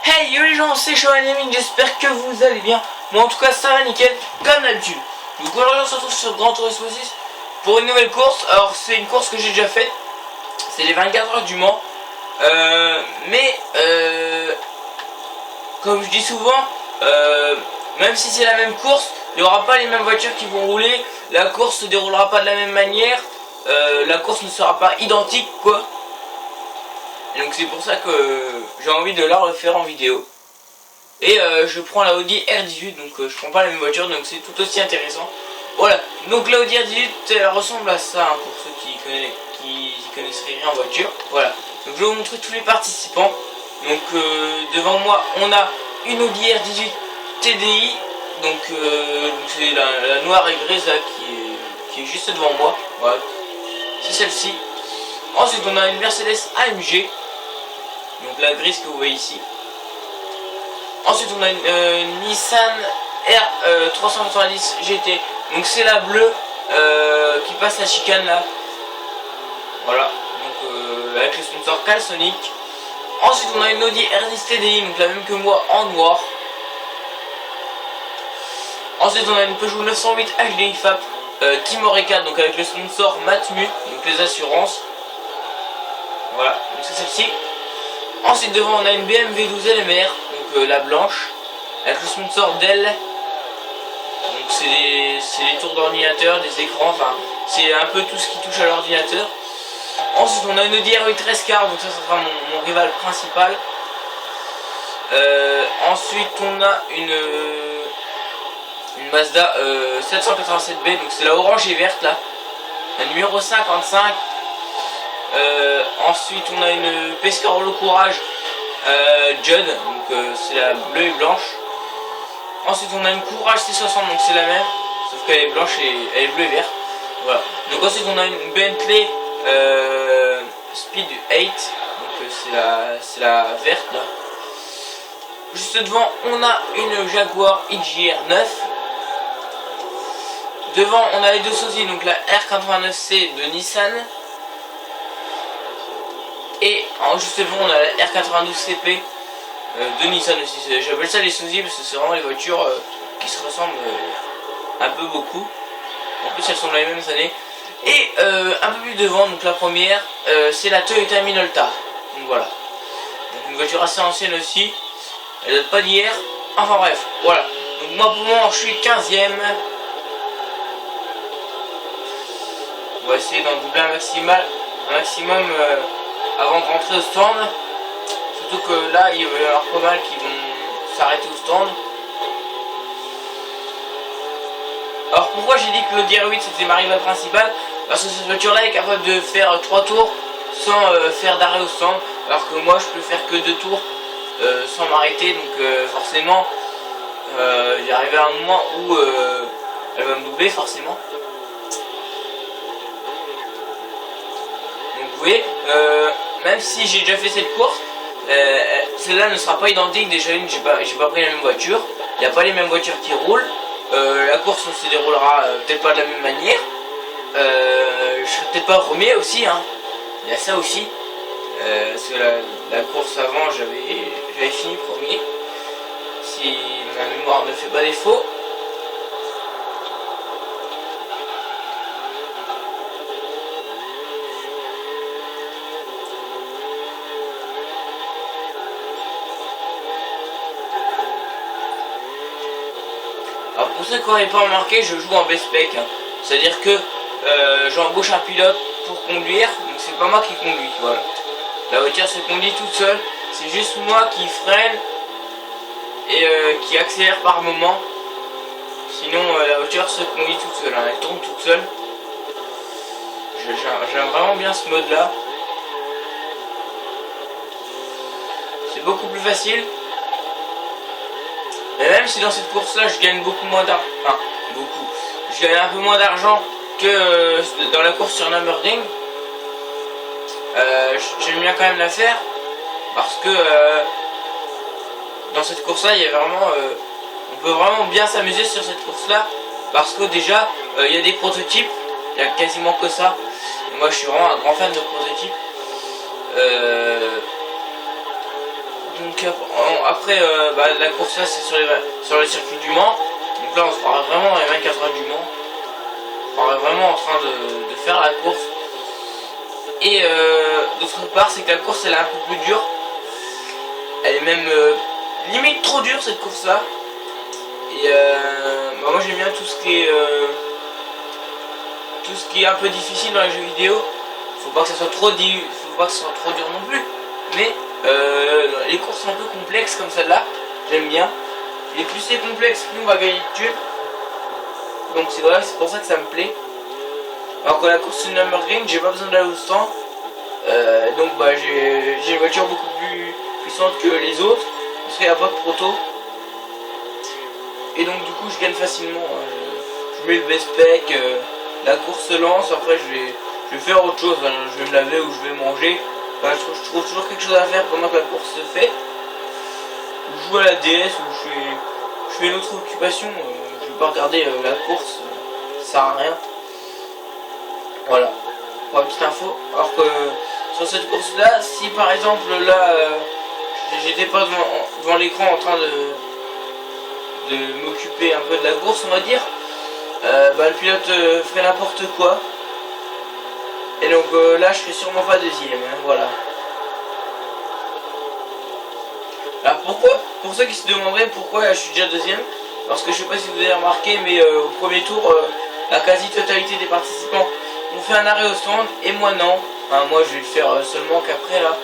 Hey yo les gens, c'est Shohan Gaming, j'espère que vous allez bien. Moi en tout cas ça va nickel, comme d'habitude. Donc aujourd'hui on se retrouve sur Gran Turismo 6 pour une nouvelle course. Alors c'est une course que j'ai déjà faite, c'est les 24 heures du Mans. Comme je dis souvent, même si c'est la même course, il n'y aura pas les mêmes voitures qui vont rouler. La course se déroulera pas de la même manière, la course ne sera pas identique quoi. Et donc c'est pour ça que j'ai envie de la refaire en vidéo. Et je prends la Audi R18, donc je prends pas la même voiture, donc c'est tout aussi intéressant. Voilà, donc la Audi R18 elle ressemble à ça, hein, pour ceux qui connaisseraient rien en voiture. Voilà, donc je vais vous montrer tous les participants. Donc devant moi on a une Audi R18 TDI, donc c'est la noire et grise là, qui est juste devant moi. Voilà, c'est celle-ci. Ensuite on a une Mercedes AMG, donc la grise que vous voyez ici. Ensuite on a une Nissan R390 GT, donc c'est la bleue qui passe la chicane là. Voilà, donc avec le sponsor Caleçonic. Ensuite on a une Audi R10 TDI, donc la même que moi en noir. Ensuite on a une Peugeot 908 HDI FAP Team Oreca, donc avec le sponsor Matmut, donc les assurances. Voilà, donc c'est celle-ci. Ensuite devant on a une BMW 12 LMR, donc la blanche, avec le sponsor Dell. Donc c'est les tours d'ordinateur, des écrans, enfin c'est un peu tout ce qui touche à l'ordinateur. Ensuite on a une Audi R8 13 Car, donc ça sera mon rival principal. Ensuite on a une Mazda 787B, donc c'est la orange et verte là, la numéro 55. Ensuite on a une Pescarolo Courage Judd, donc c'est la bleue et blanche. Ensuite on a une Courage C60, donc c'est la même, sauf qu'elle est blanche et elle est bleue et verte. Voilà. Donc ensuite on a une Bentley Speed 8, donc c'est la verte là. Juste devant on a une Jaguar XJR 9. Devant on a les deux sosies, donc la R89C de Nissan. Et juste devant on a la R92CP de Nissan aussi. J'appelle ça les sosies parce que c'est vraiment les voitures qui se ressemblent un peu beaucoup. En plus elles sont dans les mêmes années. Et un peu plus devant, donc la première, c'est la Toyota Minolta. Donc voilà. Donc une voiture assez ancienne aussi. Elle date pas d'hier. Enfin bref, voilà. Donc moi pour le moment je suis 15ème. On va essayer d'en doubler un maximum avant de rentrer au stand. Surtout que là il va y avoir pas mal qui vont s'arrêter au stand. Alors pourquoi j'ai dit que l'Audi R8 c'était ma rivale principale? Parce que cette voiture là est capable de faire 3 tours sans faire d'arrêt au stand, alors que moi je peux faire que 2 tours sans m'arrêter, donc forcément j'y arrive à un moment où elle va me doubler forcément. Donc vous voyez, même si j'ai déjà fait cette course, celle-là ne sera pas identique. Déjà j'ai pas pris la même voiture, il n'y a pas les mêmes voitures qui roulent. La course ne se déroulera peut-être pas de la même manière. Je serai peut-être pas premier aussi, hein. Il y a ça aussi. Parce que la course avant j'avais fini premier, si ma mémoire ne fait pas défaut. Alors pour ceux qui n'auraient pas remarqué, je joue en B-Spec, hein. C'est-à-dire que j'embauche un pilote pour conduire, donc c'est pas moi qui conduis, voilà. La voiture se conduit toute seule, c'est juste moi qui freine et qui accélère par moment. Sinon la voiture se conduit toute seule, hein. Elle tourne toute seule. J'aime vraiment bien ce mode là. C'est beaucoup plus facile. Et même si dans cette course là je gagne beaucoup moins d'argent, enfin beaucoup, je gagne un peu moins d'argent que dans la course sur Nürburgring, j'aime bien quand même la faire parce que dans cette course là il y a vraiment on peut vraiment bien s'amuser sur cette course là, parce que déjà il y a des prototypes, il y a quasiment que ça, et moi je suis vraiment un grand fan de prototypes. Donc après la course là c'est sur le circuit du Mans. Donc là on se croirait vraiment dans les 24 heures du Mans. On se croirait vraiment en train de faire la course. Et d'autre part c'est que la course elle est un peu plus dure. Elle est même limite trop dure cette course là. Et moi j'aime bien tout ce qui est un peu difficile dans les jeux vidéo. Faut pas que ça soit trop dur non plus. Mais les courses un peu complexes comme celle-là, j'aime bien. Et plus c'est complexe, plus on va gagner de thunes. Donc c'est vrai, c'est pour ça que ça me plaît. Alors que la course Nürburgring, j'ai pas besoin d'aller au stand. Donc j'ai une voiture beaucoup plus puissante que les autres. Parce qu'il n'y a pas de proto. Et donc du coup je gagne facilement. Je mets le best spec, la course se lance, après je vais faire autre chose. Je vais me laver ou je vais manger. Je trouve toujours quelque chose à faire pendant que la course se fait. Je joue à la DS ou je fais une autre occupation. Je vais pas regarder la course, ça sert à rien. Voilà, pour la petite info. Alors que sur cette course là, si par exemple là j'étais pas devant l'écran en train de m'occuper un peu de la course, on va dire, le pilote ferait n'importe quoi. Et donc là je serai sûrement pas deuxième, hein, voilà. Alors pourquoi, pour ceux qui se demanderaient pourquoi je suis déjà deuxième, parce que je sais pas si vous avez remarqué, mais au premier tour la quasi-totalité des participants ont fait un arrêt au stand et moi non. Enfin, moi je vais le faire seulement qu'après là.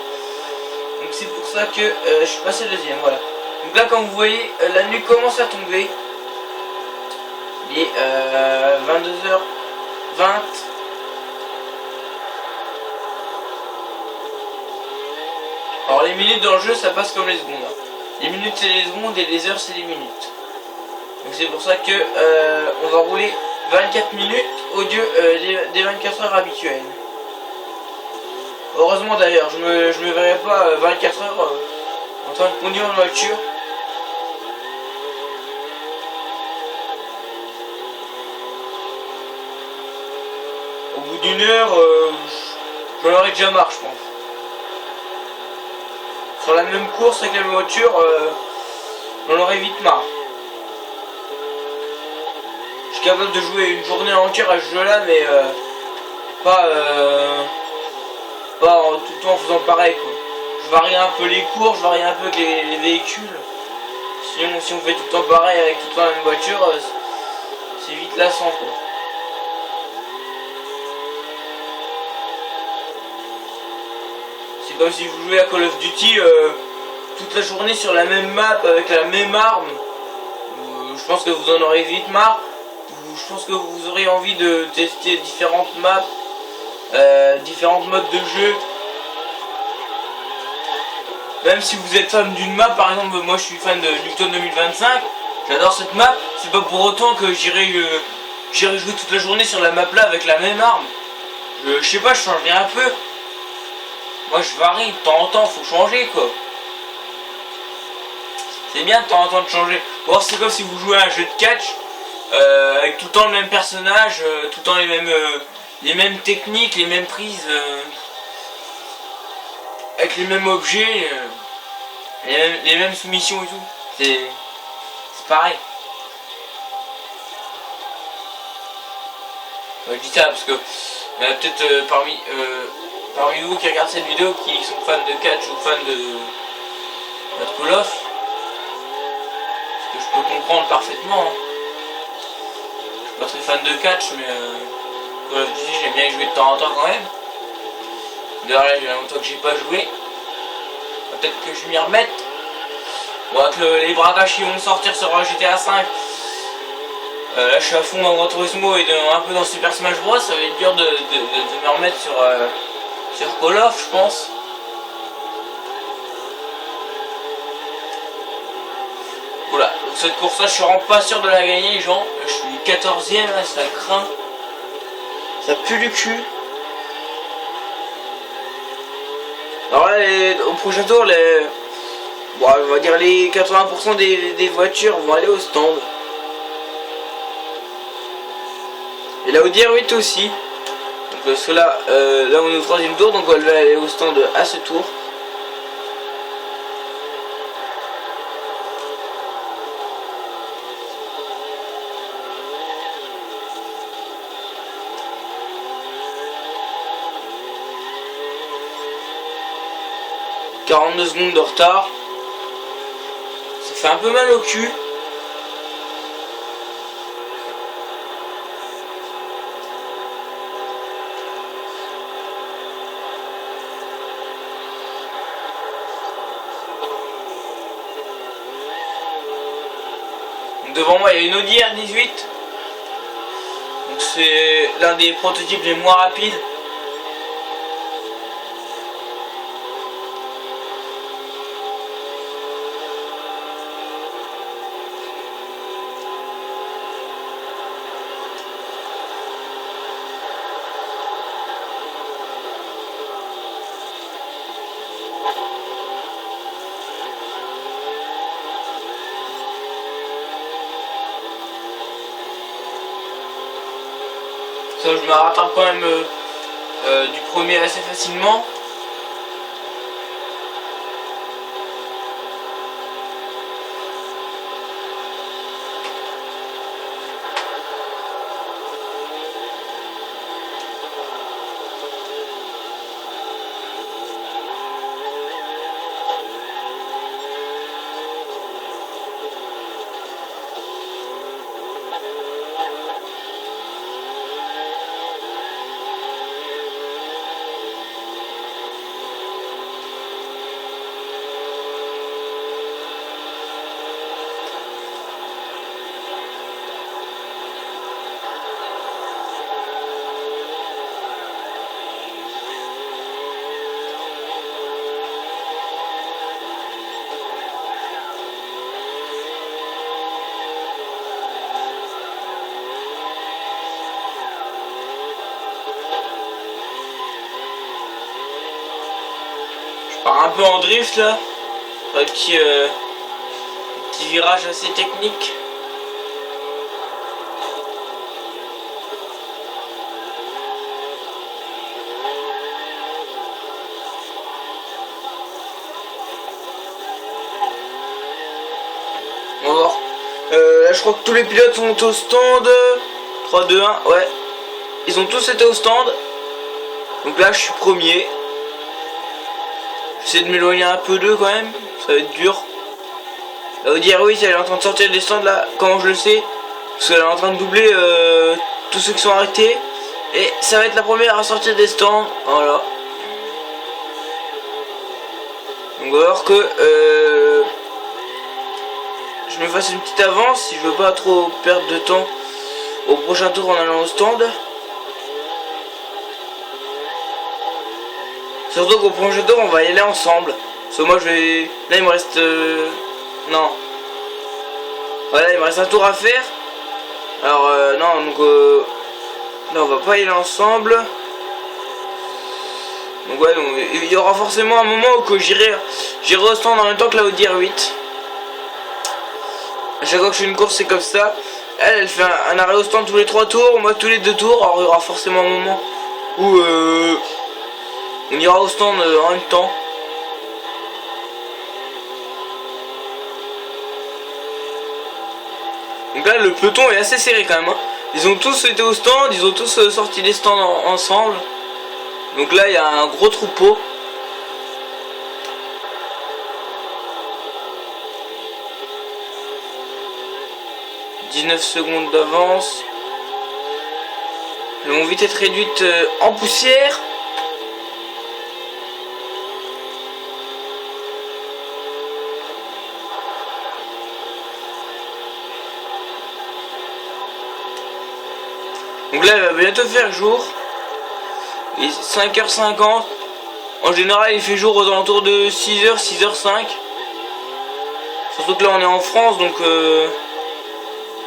Donc c'est pour ça que je suis passé deuxième, voilà. Donc là comme vous voyez, la nuit commence à tomber. Il est 22h20. Alors les minutes dans le jeu ça passe comme les secondes. Les minutes c'est les secondes et les heures c'est les minutes. Donc c'est pour ça que on va rouler 24 minutes au lieu des 24 heures habituelles. Heureusement d'ailleurs, je me verrai pas 24 heures en train de conduire une voiture. Au bout d'une heure, j'en aurais déjà marre je pense. Sur la même course avec la même voiture, j'en aurais vite marre. Je suis capable de jouer une journée entière à ce jeu là, mais pas tout le temps en faisant pareil quoi. Je varie un peu les cours, je varie un peu les véhicules. Sinon si on fait tout le temps pareil avec tout le temps la même voiture, c'est vite lassant quoi. C'est comme si vous jouez à Call of Duty toute la journée sur la même map avec la même arme. Je pense que vous en aurez vite marre. Je pense que vous aurez envie de tester différentes maps, différentes modes de jeu. Même si vous êtes fan d'une map, par exemple, moi je suis fan de Newton 2025, j'adore cette map, c'est pas pour autant que j'irai jouer toute la journée sur la map là avec la même arme. Je sais pas, je changerai un peu. Moi je varie, de temps en temps, faut changer quoi. C'est bien de temps en temps de changer. Or c'est comme si vous jouez à un jeu de catch, avec tout le temps le même personnage, tout le temps les mêmes techniques, les mêmes prises, avec les mêmes objets, les mêmes soumissions et tout. C'est pareil. Je dis ça parce que il y en a peut-être parmi vous qui regardent cette vidéo qui sont fans de catch ou fans de Call of. Ce que je peux comprendre parfaitement. Hein. Je suis pas très fan de catch, mais Call of Duty j'aime bien y jouer de temps en temps quand même. D'ailleurs là il y a longtemps que j'ai pas joué. Peut-être que je m'y remette. Bon, avec les bragages qui vont sortir sur GTA 5. Là je suis à fond dans Gran Turismo et un peu dans Super Smash Bros. Ça va être dur de me remettre sur Call of je pense. Voilà, donc cette course là je suis vraiment pas sûr de la gagner les gens. Je suis 14ème là, ça craint. Ça pue du cul. Alors là au prochain tour bon, on va dire les 80% des voitures vont aller au stand. Et la Audi R8 aussi. Donc parce que là on est au 3ème tour, donc elle va aller au stand à ce tour. 42 secondes de retard. Ça fait un peu mal au cul. Devant moi il y a une Audi R18. Donc c'est l'un des prototypes les moins rapides. Ça, je me rattrape quand même du premier assez facilement. Un peu en drift là, un petit virage assez technique. On va voir. Là je crois que tous les pilotes sont au stand. 3, 2, 1, ouais. Ils ont tous été au stand. Donc là je suis premier. J'essaie de m'éloigner un peu d'eux quand même, ça va être dur. La Audi R8 elle est en train de sortir des stands là, comment je le sais? Parce qu'elle est en train de doubler tous ceux qui sont arrêtés. Et ça va être la première à sortir des stands, voilà. Donc on va voir que je me fasse une petite avance si je veux pas trop perdre de temps au prochain tour en allant au stand. Surtout qu'au prochain tour on va y aller ensemble. Parce que moi je vais... Là il me reste... Non. Voilà, il me reste un tour à faire. Alors non, donc... Là on va pas y aller ensemble. Donc ouais, donc, il y aura forcément un moment où j'irai au stand en même temps que la Audi R8. À chaque fois que je fais une course c'est comme ça. Elle fait un arrêt au stand tous les 3 tours, moi tous les 2 tours. Alors il y aura forcément un moment où... on ira au stand en même temps. Donc là le peloton est assez serré quand même. Hein. Ils ont tous été au stand, ils ont tous sorti des stands ensemble. Donc là il y a un gros troupeau. « 19 secondes d'avance. Elles vont vite être réduites en poussière. Donc là, elle va bientôt faire jour. Il est 5h50. En général, il fait jour aux alentours de 6h, 6h05. Surtout que là, on est en France, donc...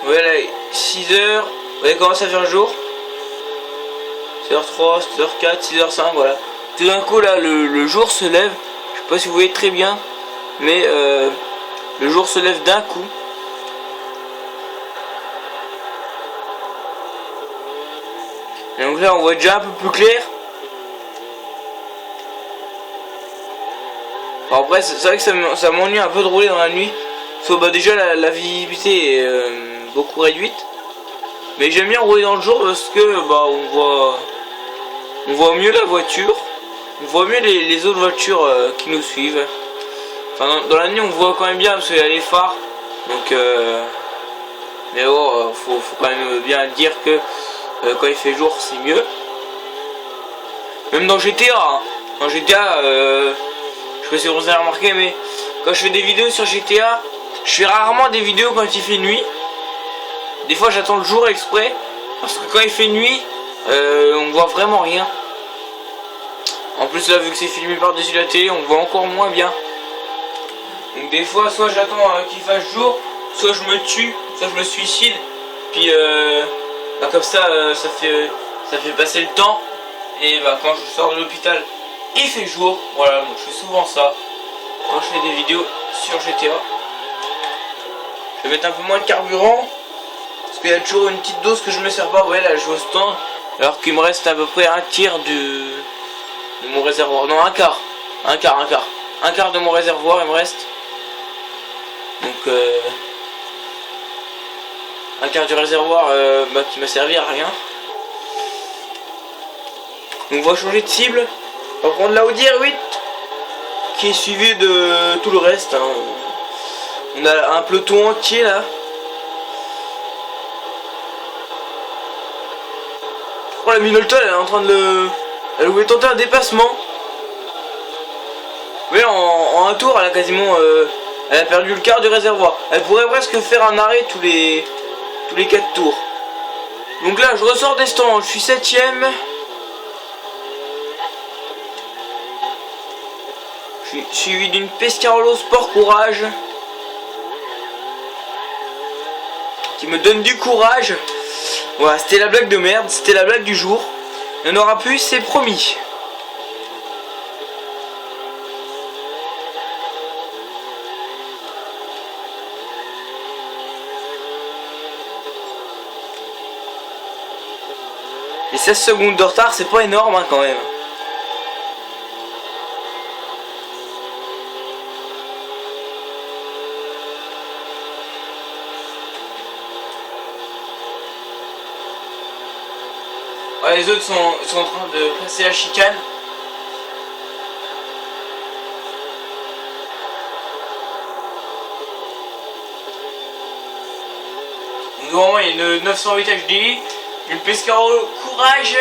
voilà, 6h. Vous voyez, commence à faire jour. 6h03, 6h04, 6h05, voilà. Tout d'un coup, là, le jour se lève. Je sais pas si vous voyez très bien. Mais le jour se lève d'un coup. Et donc là on voit déjà un peu plus clair. Alors après c'est vrai que ça m'ennuie un peu de rouler dans la nuit. Parce que bah, déjà la visibilité est beaucoup réduite. Mais j'aime bien rouler dans le jour parce que bah on voit mieux la voiture. on voit mieux les autres voitures qui nous suivent. Enfin, dans la nuit, on voit quand même bien parce qu'il y a les phares. Donc, mais bon, faut quand même bien dire que quand il fait jour, c'est mieux. Même dans GTA, hein. Dans GTA, je sais pas si vous avez remarqué, mais quand je fais des vidéos sur GTA, je fais rarement des vidéos quand il fait nuit. Des fois, j'attends le jour exprès, parce que quand il fait nuit, on voit vraiment rien. En plus, là, vu que c'est filmé par-dessus la télé, on voit encore moins bien. Donc des fois, soit j'attends qu'il fasse jour, soit je me tue, soit je me suicide. Puis bah, comme ça, ça fait passer le temps. Et bah, quand je sors de l'hôpital, il fait jour. Voilà, donc je fais souvent ça quand je fais des vidéos sur GTA. Je vais mettre un peu moins de carburant, parce qu'il y a toujours une petite dose que je me sers pas. Ouais, là je vais au stand, alors qu'il me reste à peu près un tiers de mon réservoir. Non, un quart de mon réservoir il me reste. Donc un quart du réservoir bah, qui m'a servi à rien. Donc on va changer de cible. On va prendre la Audi R8 qui est suivi de tout le reste, hein. On a un peloton entier là. Oh, la Minolta elle est en train de elle voulait tenter un dépassement. Mais en un tour elle a quasiment elle a perdu le quart du réservoir. Elle pourrait presque faire un arrêt tous les 4 tours. Donc là je ressors des stands, je suis 7ème. Je suis suivi d'une Pescarolo Sport Courage qui me donne du courage. Voilà, c'était la blague de merde, c'était la blague du jour. Il n'y en aura plus, c'est promis. Les 16 secondes de retard, c'est pas énorme hein, quand même. Ouais, les autres sont en train de passer la chicane. Donc normalement il y a une 908 HDI, une Pescarolo Courage.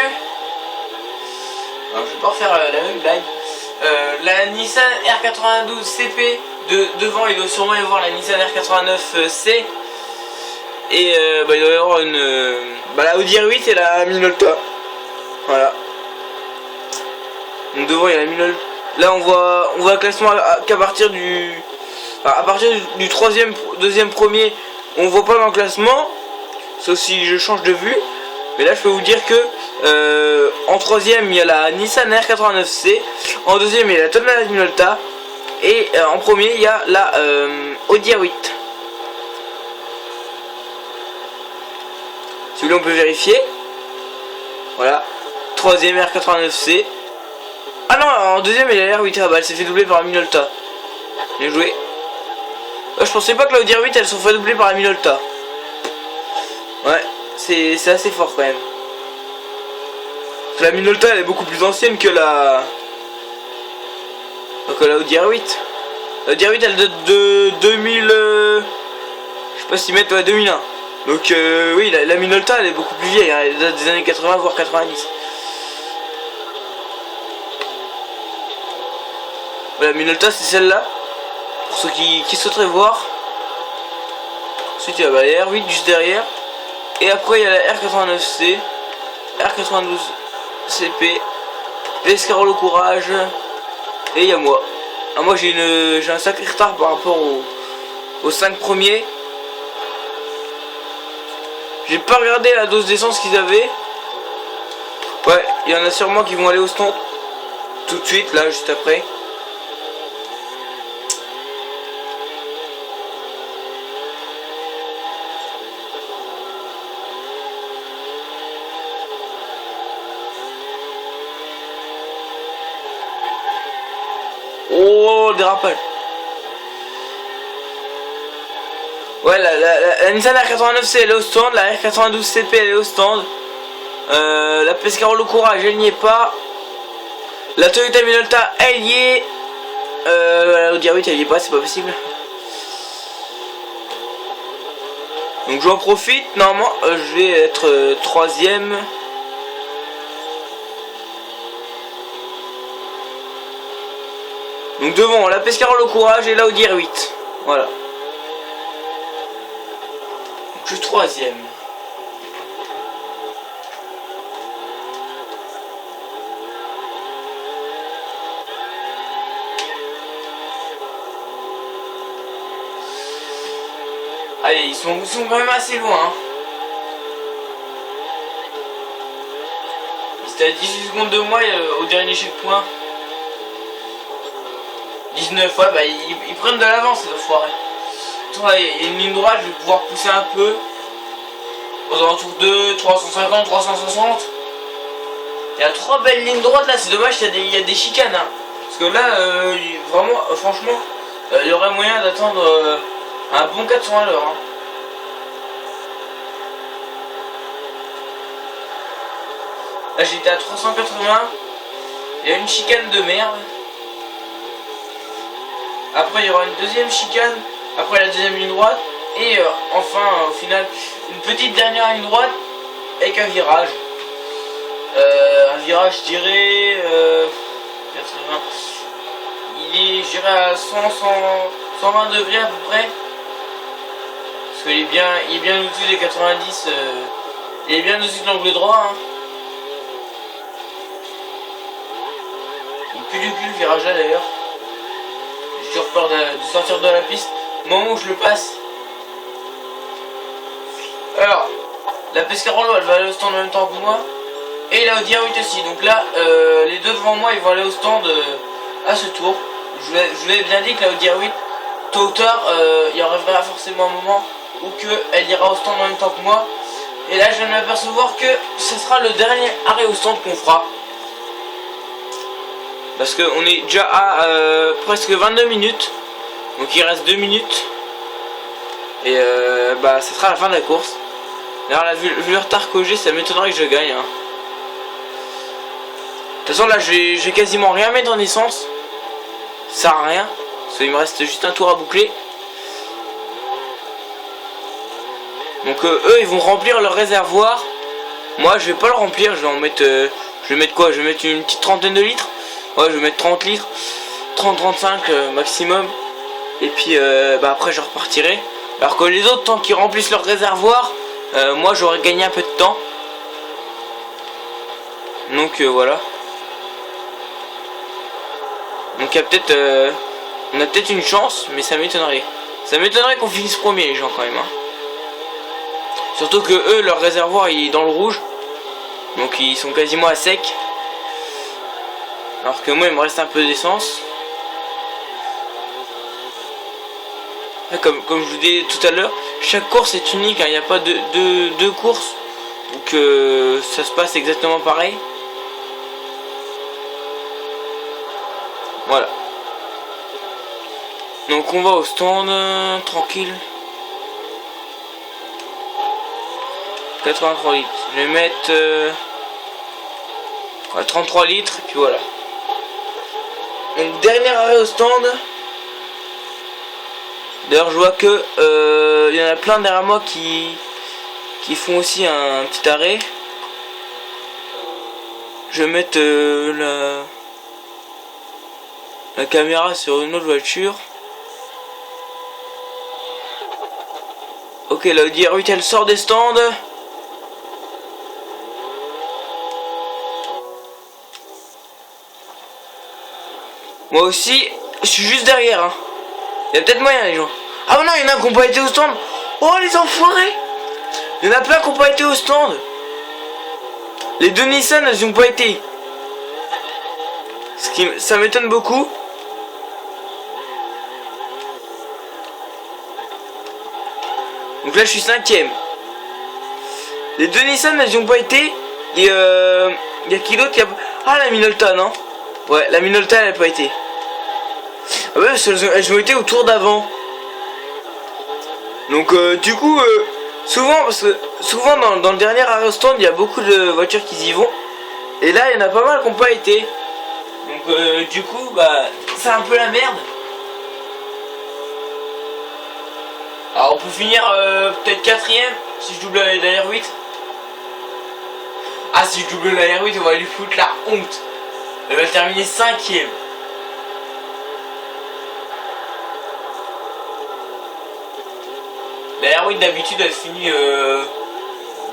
Alors, je vais pas refaire la même blague. La Nissan R92 CP devant, il doit sûrement y avoir la Nissan R89 C. Et bah, il doit y avoir la Audi R8 et la Minolta. Voilà. Donc devant il y a la Minolta. Là on voit le classement qu'à partir du troisième, deuxième, premier, on voit pas dans le classement, sauf si je change de vue. Mais là je peux vous dire que en troisième il y a la Nissan R89C, en deuxième il y a la Toyota Minolta, et en premier il y a la Audi R8. Si vous voulez on peut vérifier. Voilà. Troisième R89C. Ah non, en deuxième il y a la R8. Ah bah elle s'est fait doubler par la Minolta. Bien joué. Je pensais pas que la Audi R8 elle se fait doubler par la Minolta. Ouais, c'est assez fort quand même. La Minolta elle est beaucoup plus ancienne que la Audi R8. La Audi R8 elle date de 2000 je sais pas s'ils mettent 2001. Donc oui, la Minolta elle est beaucoup plus vieille, hein. Elle date des années 80 voire 90. Voilà, la Minolta c'est celle-là, pour ceux qui souhaiteraient voir. Ensuite il y a la R8 juste derrière. Et après il y a la R89C, R92 CP, Pescarolo Courage. Et il y a moi. Ah, moi j'ai un sacré retard par rapport aux 5 premiers. J'ai pas regardé la dose d'essence qu'ils avaient. Ouais, il y en a sûrement qui vont aller au stand tout de suite, là, juste après. Oh, le dérapage. Ouais, la Nissan R89C elle est au stand, la R92 CP elle est au stand. La Pescarolo Courage elle n'y est pas. La Toyota Minolta, elle y est. La Audi R8, elle y est pas, c'est pas possible. Donc j'en profite, normalement je vais être troisième. Donc devant la Pescarolo Courage et la Audi R8. Voilà. Donc je suis troisième. Allez, ils sont quand même assez loin. Hein. Ils étaient à 18 secondes de moi au dernier checkpoint. 19, ouais, bah ils prennent de l'avance, ces enfoirés. Il y a une ligne droite, je vais pouvoir pousser un peu. Aux alentours de 350, 360. Il y a 3 belles lignes droites là, c'est dommage qu'il y a des chicanes. Hein. Parce que là, vraiment, franchement, il y aurait moyen d'attendre un bon 400 à l'heure. Hein. Là j'étais à 380. Il y a une chicane de merde. Après il y aura une deuxième chicane. Après la deuxième ligne droite. Et enfin au final une petite dernière ligne droite. Avec un virage. Un virage je dirais 80. Il est je dirais à 120 degrés à peu près. Parce qu'il est bien au-dessus des 90. Il est bien au-dessus de l'angle droit. Hein. Il pue du cul le virage là d'ailleurs. J'ai toujours peur de sortir de la piste au moment où je le passe. Alors, la Pescarolo elle va aller au stand en même temps que moi. Et la Audi R8 aussi. Donc là, les deux devant moi ils vont aller au stand à ce tour. Je vous avais bien dit que la Audi R8, tôt ou tard, il y arrivera forcément un moment où elle ira au stand en même temps que moi. Et là je viens de m'apercevoir que ce sera le dernier arrêt au stand qu'on fera. Parce qu'on est déjà à presque 22 minutes. Donc il reste 2 minutes. Et bah ça sera la fin de la course. D'ailleurs là vu le retard que j'ai, ça m'étonnerait que je gagne. Hein. De toute façon là je vais quasiment rien mettre en essence. Ça sert à rien. Parce qu'il me reste juste un tour à boucler. Donc eux ils vont remplir leur réservoir. Moi je vais pas le remplir. Je vais en mettre je vais mettre quoi? Je vais mettre une petite trentaine de litres. Ouais je vais mettre 30 litres. 30-35 maximum. Et puis bah après je repartirai. Alors que les autres, tant qu'ils remplissent leur réservoir, moi j'aurais gagné un peu de temps. Donc voilà. Donc il y a peut-être on a peut-être une chance, mais ça m'étonnerait. Ça m'étonnerait qu'on finisse premier les gens quand même. Hein. Surtout que eux leur réservoir il est dans le rouge. Donc ils sont quasiment à sec. Alors que moi il me reste un peu d'essence. Comme je vous disais tout à l'heure, chaque course est unique, hein, il n'y a pas deux courses. Donc ça se passe exactement pareil. Voilà. Donc on va au stand, tranquille. 83 litres. Je vais mettre 33 litres, et puis voilà. Donc dernier arrêt au stand. D'ailleurs je vois que il y en a plein derrière moi qui font aussi un petit arrêt. Je vais mettre la caméra sur une autre voiture. Ok, la Audi R8 elle sort des stands. Moi aussi, je suis juste derrière. Hein. Il y a peut-être moyen les gens. Ah non, il y en a qui n'ont pas été au stand. Oh les enfoirés. Il y en a plein qui n'ont pas été au stand. Les deux Nissan elles n'y ont pas été. Ça m'étonne beaucoup. Donc là je suis 5ème. Les deux Nissan elles n'y ont pas été. Et il y a qui d'autre? Ah la Minolta non. Ouais la Minolta elle n'a pas été. Ah ouais elles ont été au tour d'avant. Donc du coup souvent parce que souvent dans le dernier arrêt au stand il y a beaucoup de voitures qui y vont. Et là il y en a pas mal qui n'ont pas été. Donc du coup, bah, c'est un peu la merde. Alors on peut finir peut-être 4ème si je double la R8. Ah, si je double la R8, on va lui foutre la honte. Elle va terminer 5ème. La R8 d'habitude elle finit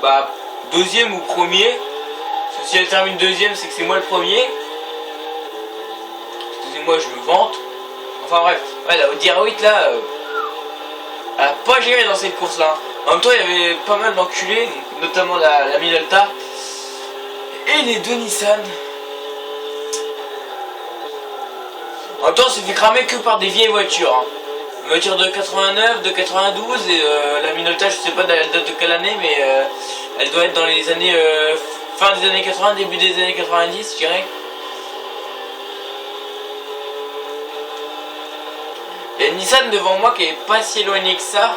bah, 2ème ou 1er. Parce que si elle termine 2ème, c'est que c'est moi le premier. Excusez-moi, je me vante. Enfin bref, ouais, la R8 là, elle a pas géré dans cette course là. En même temps, il y avait pas mal d'enculés, notamment la Minolta et les deux Nissan. En même temps, on s'est fait cramer que par des vieilles voitures. Hein. Une voiture de 89, de 92 et la Minolta, je sais pas de quelle année, mais elle doit être dans les années fin des années 80, début des années 90, je dirais. Il y a une Nissan devant moi qui est pas si éloignée que ça.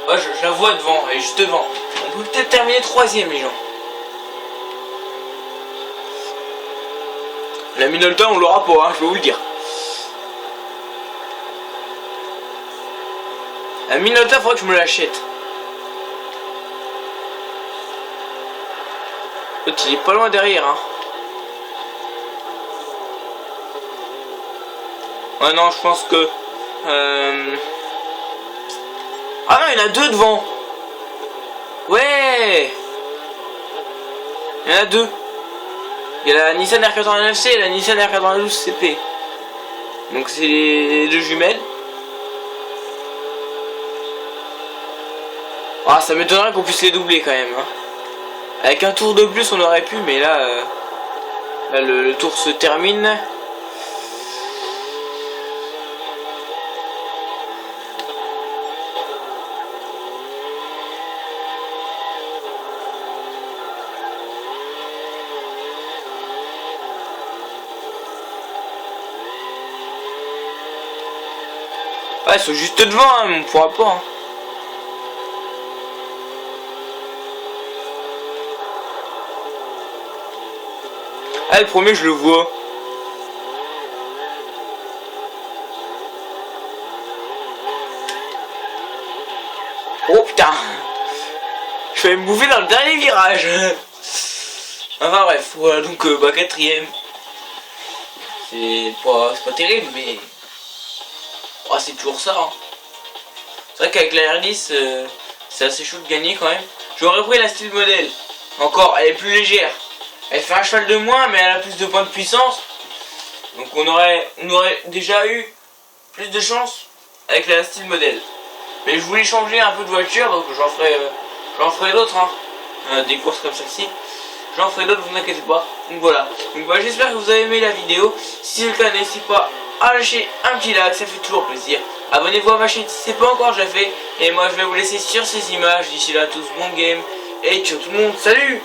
Ouais, je la vois devant, elle est juste devant. On peut peut-être terminer 3ème, les gens. La Minolta, on l'aura pas, hein, je vais vous le dire. La Minolta, faudrait que je me l'achète. Il est pas loin derrière, hein. Ouais, non, je pense que... Ah non, il y en a deux devant. Ouais. Il y en a deux. Il y a la Nissan R89C et la Nissan R92CP. Donc c'est les deux jumelles. Ah, ça m'étonnerait qu'on puisse les doubler quand même, hein. Avec un tour de plus on aurait pu, mais là, là le tour se termine. Ah, ils sont juste devant, hein, mais on pourra pas. Hein. Ah, le premier, je le vois. Oh putain! Je vais me bouffer dans le dernier virage. Enfin bref, voilà donc bah 4ème. C'est pas terrible, mais oh, c'est toujours ça. Hein. C'est vrai qu'avec la R10, c'est assez chaud de gagner quand même. J'aurais pris la style modèle. Encore, elle est plus légère. Elle fait un cheval de moins, mais elle a plus de points de puissance. Donc on aurait déjà eu plus de chance avec la style modèle. Mais je voulais changer un peu de voiture, donc j'en ferai d'autres. Hein. Des courses comme celle-ci. J'en ferai d'autres, vous inquiétez pas. Donc voilà. Donc voilà, j'espère que vous avez aimé la vidéo. Si c'est le cas, n'hésitez pas à lâcher un petit like, ça fait toujours plaisir. Abonnez-vous à ma chaîne si c'est pas encore déjà fait. Et moi je vais vous laisser sur ces images. D'ici là, tous bon game. Et ciao tout le monde, salut!